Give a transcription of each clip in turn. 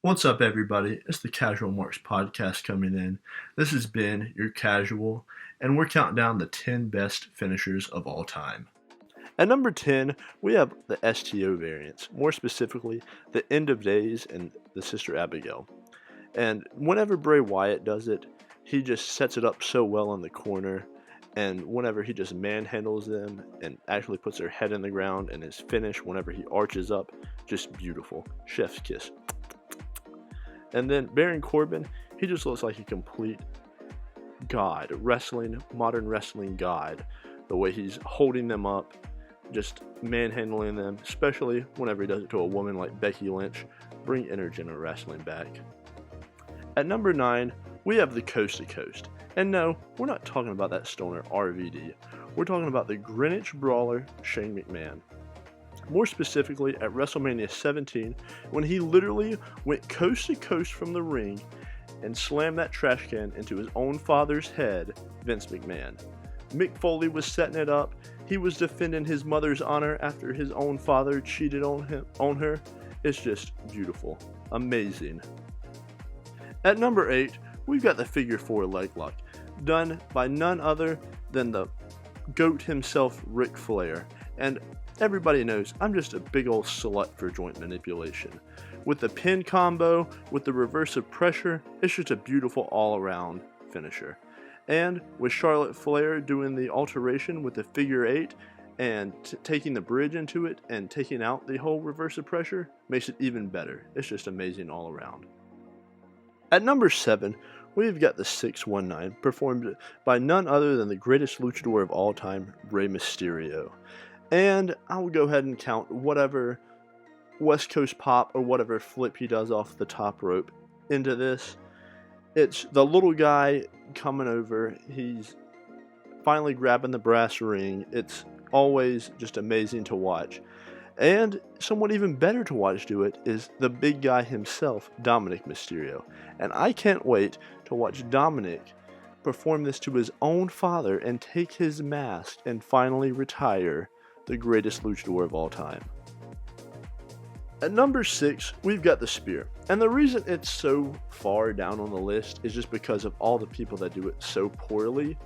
What's up, everybody? It's the Casual Marks podcast coming in. This has been your casual, and we're counting down the 10 best finishers of all time. At number 10, we have the STO variants, more specifically, the End of Days and the Sister Abigail. And whenever Bray Wyatt does it, he just sets it up so well in the corner, and whenever he just manhandles them and actually puts their head in the ground, and his finish, whenever he arches up, just beautiful. Chef's kiss. And then Baron Corbin, he just looks like a complete god, modern wrestling god. The way he's holding them up, just manhandling them, especially whenever he does it to a woman like Becky Lynch. Bring Intergender Wrestling back. At number 9, we have the Coast to Coast. And no, we're not talking about that stoner RVD. We're talking about the Greenwich Brawler, Shane McMahon. More specifically, at WrestleMania 17, when he literally went coast to coast from the ring and slammed that trash can into his own father's head, Vince McMahon. Mick Foley was setting it up. He was defending his mother's honor after his own father cheated on her. It's just beautiful. Amazing. At number 8, we've got the Figure 4 leg lock, done by none other than the GOAT himself, Ric Flair. And everybody knows I'm just a big old slut for joint manipulation. With the pin combo, with the reverse of pressure, it's just a beautiful all-around finisher. And with Charlotte Flair doing the alteration with the figure 8 and taking the bridge into it and taking out the whole reverse of pressure, makes it even better. It's just amazing all around. At number 7, we've got the 619, performed by none other than the greatest luchador of all time, Rey Mysterio. And I will go ahead and count whatever West Coast pop or whatever flip he does off the top rope into this. It's the little guy coming over. He's finally grabbing the brass ring. It's always just amazing to watch. And someone even better to watch do it is the big guy himself, Dominic Mysterio. And I can't wait to watch Dominic perform this to his own father and take his mask and finally retire the greatest luchador of all time. At number 6, we've got the Spear. And the reason it's so far down on the list is just because of all the people that do it so poorly.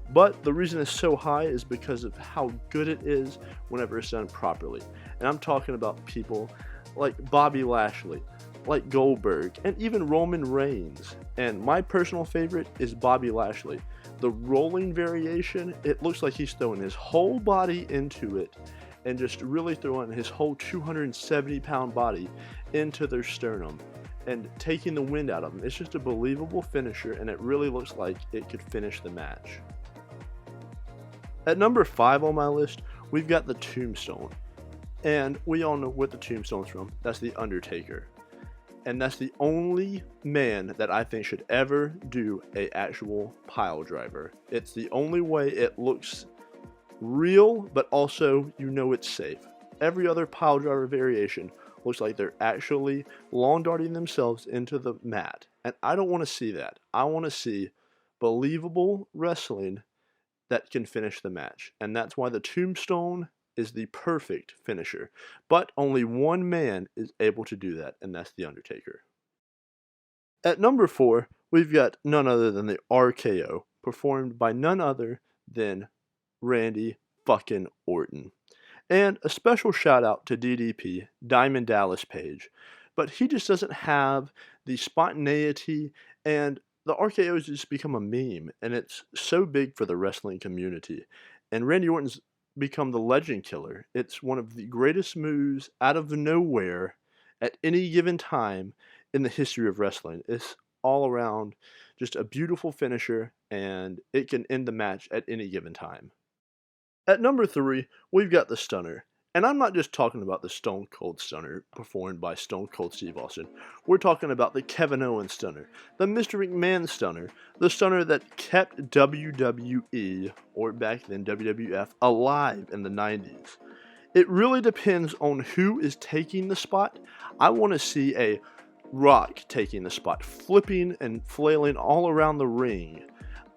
But the reason it's so high is because of how good it is whenever it's done properly. And I'm talking about people like Bobby Lashley, like Goldberg, and even Roman Reigns. And my personal favorite is Bobby Lashley. The rolling variation, it looks like he's throwing his whole body into it and just really throwing his whole 270-pound body into their sternum and taking the wind out of them. It's just a believable finisher, and it really looks like it could finish the match. At number 5 on my list, we've got the Tombstone. And we all know what the Tombstone's from. That's the Undertaker. And that's the only man that I think should ever do a actual pile driver. It's the only way it looks real, but also you know it's safe. Every other pile driver variation looks like they're actually lawn darting themselves into the mat. And I don't want to see that. I want to see believable wrestling that can finish the match. And that's why the Tombstone is the perfect finisher. But only one man is able to do that, and that's The Undertaker. At number 4, we've got none other than the RKO, performed by none other than Randy fucking Orton. And a special shout out to DDP, Diamond Dallas Page. But he just doesn't have the spontaneity, and the RKO has just become a meme, and it's so big for the wrestling community. And Randy Orton's become the legend killer. It's one of the greatest moves out of nowhere at any given time in the history of wrestling. It's all around just a beautiful finisher, and it can end the match at any given time. At number 3, we've got the Stunner. And I'm not just talking about the Stone Cold Stunner performed by Stone Cold Steve Austin. We're talking about the Kevin Owens Stunner, the Mr. McMahon Stunner, the Stunner that kept WWE, or back then WWF, alive in the 90s. It really depends on who is taking the spot. I want to see a Rock taking the spot, flipping and flailing all around the ring.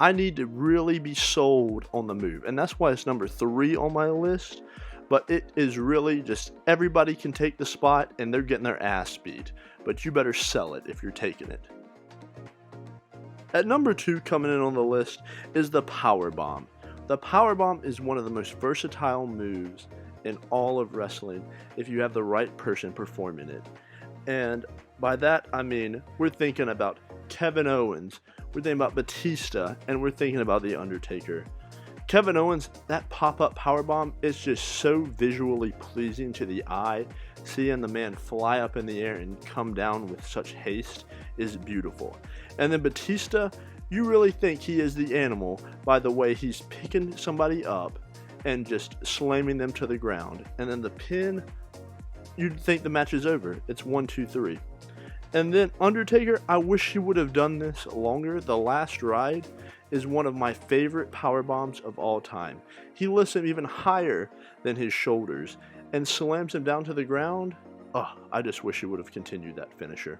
I need to really be sold on the move, and that's why it's number 3 on my list. but it is really just everybody can take the spot and they're getting their ass beat, but you better sell it if you're taking it. At number 2 coming in on the list is the Powerbomb. The Powerbomb is one of the most versatile moves in all of wrestling if you have the right person performing it. And by that I mean we're thinking about Kevin Owens, we're thinking about Batista, and we're thinking about The Undertaker. Kevin Owens, that pop-up powerbomb is just so visually pleasing to the eye. Seeing the man fly up in the air and come down with such haste is beautiful. And then Batista, you really think he is the animal by the way he's picking somebody up and just slamming them to the ground. And then the pin, you'd think the match is over. It's 1, 2, 3. And then Undertaker, I wish he would have done this longer. The Last Ride is one of my favorite power bombs of all time. He lifts him even higher than his shoulders and slams him down to the ground. Oh, I just wish he would have continued that finisher.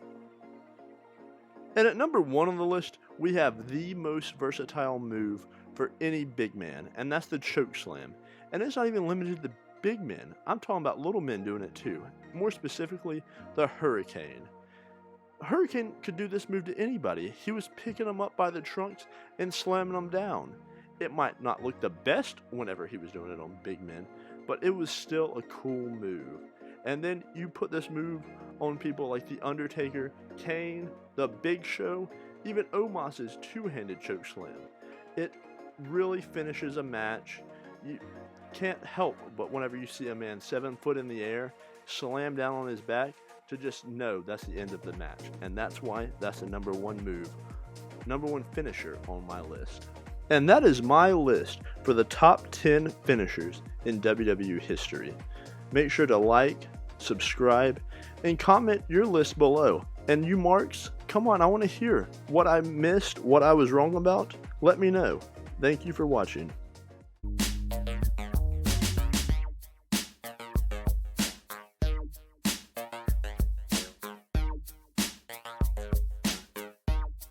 And at number 1 on the list, we have the most versatile move for any big man, and that's the Chokeslam. And it's not even limited to big men. I'm talking about little men doing it too. More specifically, the Hurricane. Hurricane could do this move to anybody. He was picking them up by the trunks and slamming them down. It might not look the best whenever he was doing it on big men, but it was still a cool move. And then you put this move on people like The Undertaker, Kane, The Big Show, even Omos's two-handed chokeslam. It really finishes a match. You can't help but whenever you see a man 7 foot in the air, slam down on his back, to just know that's the end of the match. And that's why that's the number 1 move, number 1 finisher on my list. And that is my list for the top 10 finishers in WWE history. Make sure to like, subscribe, and comment your list below. And you marks, come on, I want to hear what I missed, what I was wrong about. Let me know. Thank you for watching.